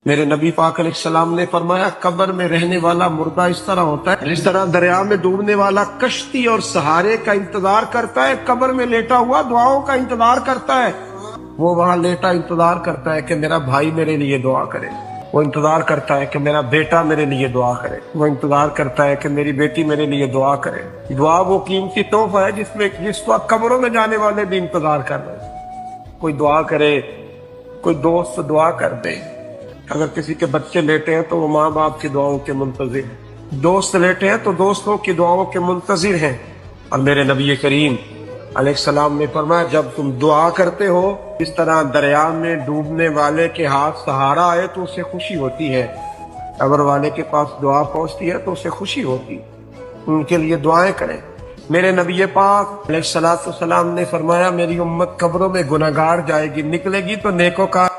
میرے نبی پاک علیہ السلام نے فرمایا قبر میں رہنے والا مردہ اس طرح ہوتا ہے جس طرح دریا میں ڈوبنے والا کشتی اور سہارے کا انتظار کرتا ہے، قبر میں لیٹا ہوا دعاؤں کا انتظار کرتا ہے۔ وہ وہاں لیٹا انتظار کرتا ہے کہ میرا بھائی میرے لیے دعا کرے، وہ انتظار کرتا ہے کہ میرا بیٹا میرے لیے دعا کرے، وہ انتظار کرتا ہے کہ میری بیٹی میرے لیے دعا کرے۔ دعا وہ قیمتی تحفہ ہے جس وقت قبروں میں جانے والے بھی انتظار کر رہے ہیں۔ کوئی دعا کرے، کوئی دوست دعا کر دے۔ اگر کسی کے بچے لیٹے ہیں تو وہ ماں باپ کی دعاؤں کے منتظر ہیں، دوست لیٹے ہیں تو دوستوں کی دعاؤں کے منتظر ہیں۔ اور میرے نبی کریم علیہ السلام نے فرمایا جب تم دعا کرتے ہو اس طرح دریا میں ڈوبنے والے کے ہاتھ سہارا آئے تو اسے خوشی ہوتی ہے، قبر والے کے پاس دعا پہنچتی ہے تو اسے خوشی ہوتی ہے، ان کے لیے دعائیں کریں۔ میرے نبی پاک علیہ السلام نے فرمایا میری امت قبروں میں گناہگار جائے گی، نکلے گی تو نیکوکار